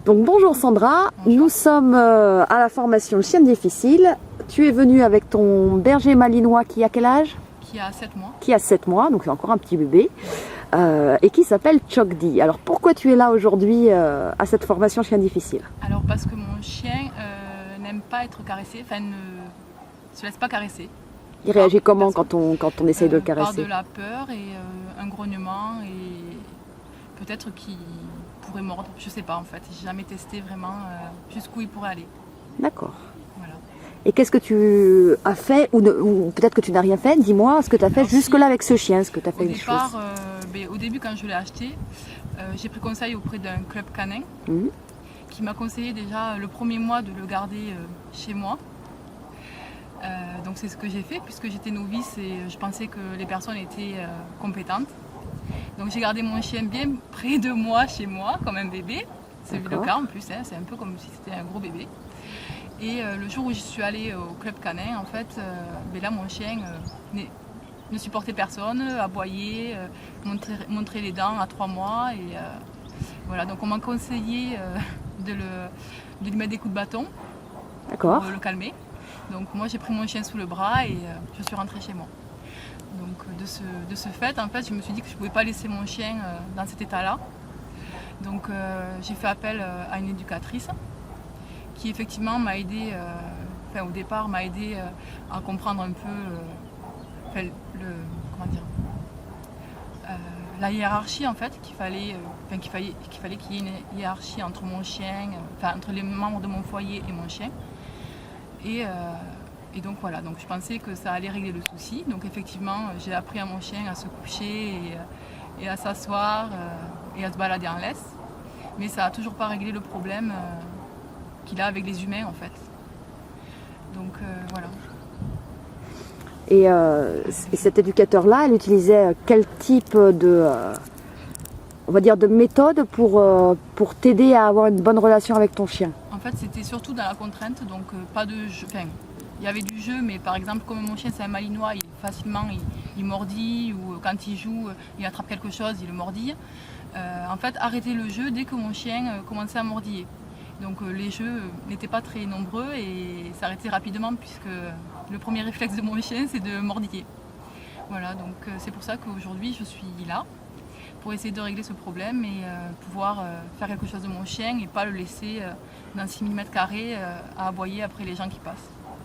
Donc bonjour Sandra, nous sommes à la formation Chien difficile. Tu es venue avec ton berger malinois qui a quel âge? Qui a 7 mois. Qui a 7 mois, donc c'est encore un petit bébé, et qui s'appelle Chokdi. Alors pourquoi tu es là aujourd'hui à cette formation Chien difficile? Alors parce que mon chien n'aime pas être caressé, enfin ne se laisse pas caresser. Il réagit comment quand on essaye de le Par caresser? de la peur et un grognement et peut-être qu'il pourrait mordre, je sais pas en fait. J'ai jamais testé vraiment jusqu'où il pourrait aller. D'accord. Voilà. Et qu'est-ce que tu as fait, ou peut-être que tu n'as rien fait, dis-moi ce que tu as fait jusque-là avec ce chien, ce que tu as fait Au une départ, chose. au début quand je l'ai acheté, j'ai pris conseil auprès d'un club canin qui m'a conseillé déjà le premier mois de le garder chez moi. Donc c'est ce que j'ai fait puisque j'étais novice et je pensais que les personnes étaient compétentes. Donc j'ai gardé mon chien bien près de moi chez moi comme un bébé. C'est le cas en plus, hein, c'est un peu comme si c'était un gros bébé. Et le jour où je suis allée au club canin, en fait, là mon chien ne supportait personne, aboyait, montrait les dents à 3 mois. Et voilà, donc on m'a conseillé de lui mettre des coups de bâton pour le calmer. Donc moi j'ai pris mon chien sous le bras et je suis rentrée chez moi. Donc de ce fait, en fait, je me suis dit que je ne pouvais pas laisser mon chien dans cet état-là. Donc j'ai fait appel à une éducatrice qui effectivement m'a aidé, au départ m'a aidé à comprendre un peu la hiérarchie en fait, qu'il fallait qu'il y ait une hiérarchie entre mon chien, entre les membres de mon foyer et mon chien. Et donc voilà, donc je pensais que ça allait régler le souci. Donc effectivement, j'ai appris à mon chien à se coucher et à s'asseoir et à se balader en laisse. Mais ça n'a toujours pas réglé le problème qu'il a avec les humains en fait. Donc voilà. Et cet éducateur-là, elle utilisait quel type de, on va dire, de méthode pour t'aider à avoir une bonne relation avec ton chien? En fait, c'était surtout dans la contrainte, donc pas de jeu. Enfin, il y avait du jeu, mais par exemple, comme mon chien c'est un malinois, facilement il mordit, ou quand il joue, il attrape quelque chose, il le mordille. En fait, arrêter le jeu dès que mon chien commençait à mordiller. Donc les jeux n'étaient pas très nombreux et s'arrêtaient rapidement puisque le premier réflexe de mon chien c'est de mordiller. Voilà, donc c'est pour ça qu'aujourd'hui je suis là pour essayer de régler ce problème et pouvoir faire quelque chose de mon chien et pas le laisser dans 6 mm à aboyer après les gens qui passent.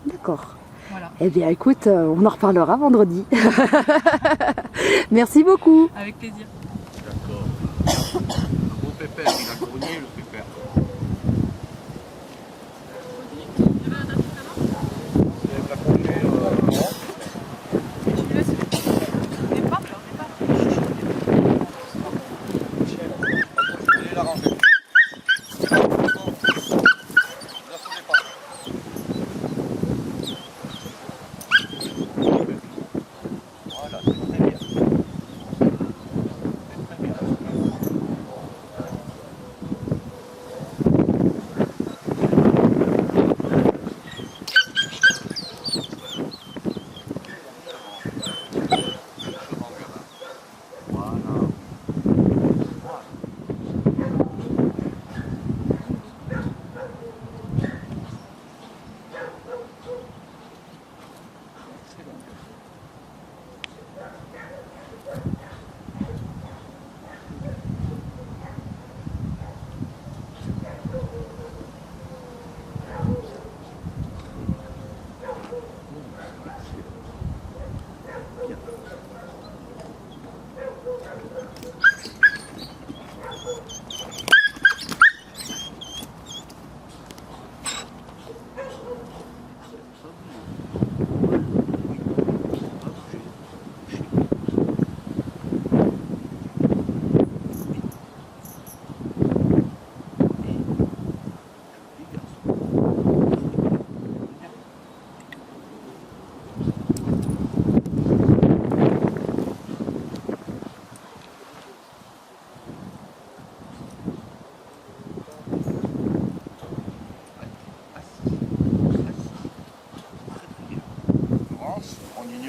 D'accord. Voilà. Eh bien écoute, on en reparlera vendredi. Merci beaucoup. Avec plaisir. D'accord. Un beau pépère, il a grogné le pépère.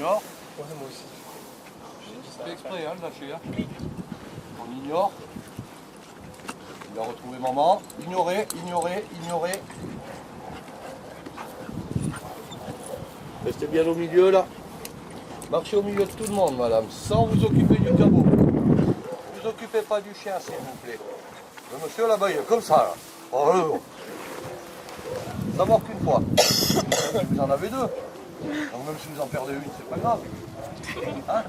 ignore. Ouais, moi aussi. J'ai fait exprès, hein, de lâcher. On ignore. Il a retrouvé maman. Ignorez, ignorez, ignorez. Restez bien au milieu là. Marchez au milieu de tout le monde, madame, sans vous occuper du cabot. Ne vous occupez pas du chien, s'il vous plaît. Le monsieur là-bas, il est comme ça, là. Oh, ça mord qu'une fois. Vous en avez deux. Donc même si vous en perdez une, c'est pas grave. Hein?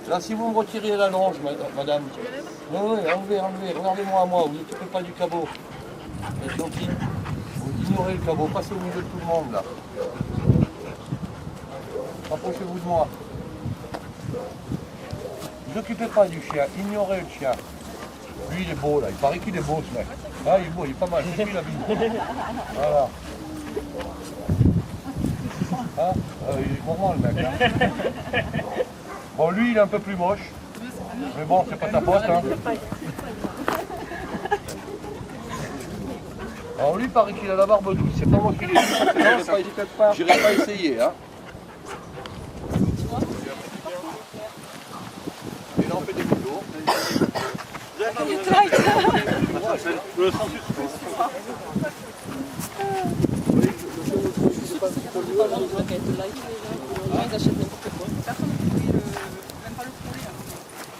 Là, si vous me retirez la longe, madame. Oui, oui, enlevez, enlevez. Regardez-moi à moi, vous n'occupez pas du cabot. C'est gentil. Vous ignorez le cabot, passez au milieu de tout le monde, là. Rapprochez-vous de moi. Ne vous occupez pas du chien, ignorez le chien. Lui, il est beau, là. Il paraît qu'il est beau, ce mec. Ah, il est beau, il est pas mal. C'est lui, la vie. Voilà. Ah, il est gourmand, le mec. Hein. Bon, lui, il est un peu plus moche. Mais bon, c'est pas ta faute. Hein. Alors, lui, il paraît qu'il a la barbe douce. C'est pas moi qui l'ai dit. J'irai pas essayer. Hein. Et là, on fait des vidéos.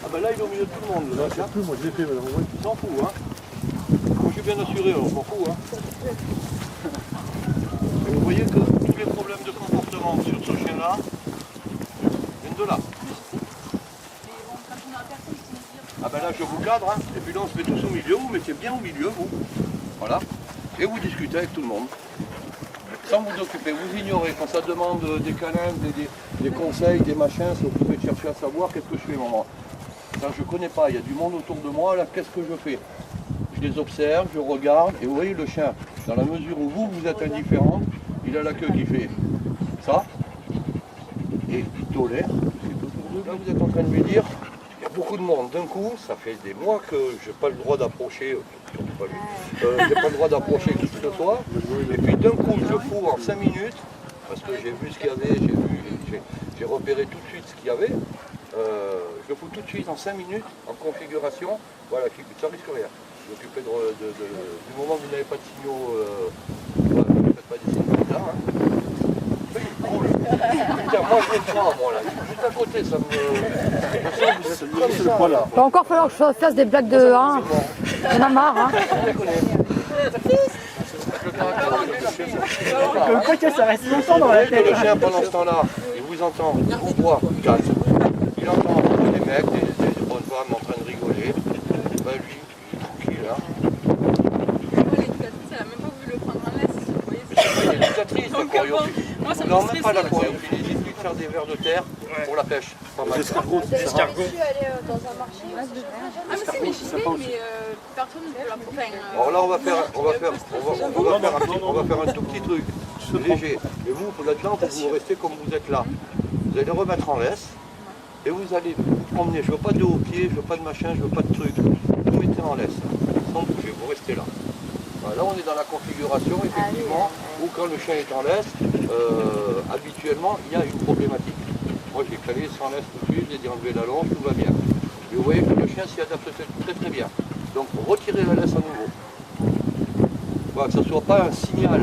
Ah ben là il est au milieu de tout le monde. Là, je sais plus, moi je l'ai fait, madame. Il s'en fout, hein. Moi je suis bien assuré, on s'en fout, hein. Et vous voyez que tous les problèmes de comportement sur ce chien-là viennent de là. Ah ben là je vous cadre, hein. Et puis là on se met tous au milieu, vous mettez bien au milieu, vous. Voilà. Et vous discutez avec tout le monde. Sans vous occuper, vous ignorez. Quand ça demande des câlins, des conseils, des machins, si vous pouvez chercher à savoir qu'est-ce que je fais, maman. Quand je ne connais pas, il y a du monde autour de moi, là, qu'est-ce que je fais? Je les observe, je regarde, et vous voyez le chien, dans la mesure où vous êtes indifférente, il a la queue qui fait ça, et il tolère. Là, vous êtes en train de lui dire, il y a beaucoup de monde. D'un coup, ça fait des mois que je n'ai pas le droit d'approcher, j'ai pas le droit d'approcher qui que ce soit, et puis d'un coup, je fous en 5 minutes, parce que j'ai vu ce qu'il y avait, j'ai repéré tout de suite ce qu'il y avait. Je le fous tout de suite en 5 minutes en configuration, voilà, ça risque rien. Vous occupez du moment où vous n'avez pas de signaux, voilà, vous ne faites pas des signaux bizarres. Hein. Cool. Tiens, moi je les prends, moi là, juste à côté, ça me. Je sens que vous êtes comme ça. Voilà. Il va encore falloir que je fasse des blagues de 1. On a marre, hein. Comme quoi que ça reste longtemps dans la tête. Le chien pendant ce temps-là, il vous entend, il vous voit, calme. Il entend des mecs, des bonnes femmes en train de rigoler. Ben lui, il est tranquille. Hein. L'éducatrice, elle a même pas voulu le prendre en laisse. Vous voyez, C'est pas une éducatrice, moi, ça me non, stresse, même pas la là. choréographie, il dit de faire des vers de terre pour la pêche. Pas mal. Escargot. Vous avez aller dans un marché Ah mais si, mais j'y vais, mais personne ne peut la faire. Alors là, on va faire un tout petit truc, léger. Et vous, là-dedans, vous restez comme vous êtes là. Vous allez remettre en laisse. Et vous allez vous promener. Je ne veux pas de haut pied, je ne veux pas de machin, je ne veux pas de truc. Vous mettez en laisse, sans bouger, vous restez là. Voilà, là, on est dans la configuration, effectivement, où quand le chien est en laisse, habituellement, il y a une problématique. Moi, j'ai calé sans laisse tout de suite, j'ai dit enlever la longe, tout va bien. Et vous voyez que le chien s'y adapte très très bien. Donc, retirez la laisse à nouveau. Voilà, que ce ne soit pas un signal.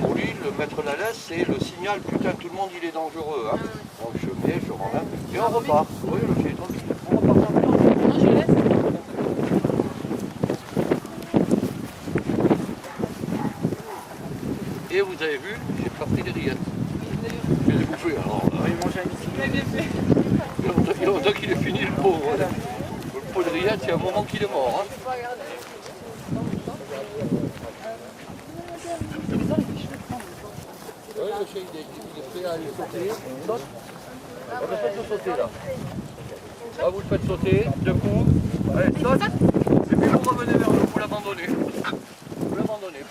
Pour lui, le mettre la laisse, c'est le signal, putain, tout le monde, il est dangereux. Hein. Donc, je mets, je renlève, et on repart. Vous voyez, le chien est tranquille. On repart tranquille. Non, je laisse. Et vous avez vu, j'ai pas pris des rillettes. Je les ai bouffées alors. Il y a longtemps qu'il est fini le pauvre. Le pot de rillettes, il y a un moment qu'il est mort. Hein. Oui, le chien il est prêt à aller sauter. Saute. On le fait sauter là. Là vous le faites sauter, deux coups. Allez, saute. Et puis vous revenez vers nous, vous l'abandonnez. Vous l'abandonnez.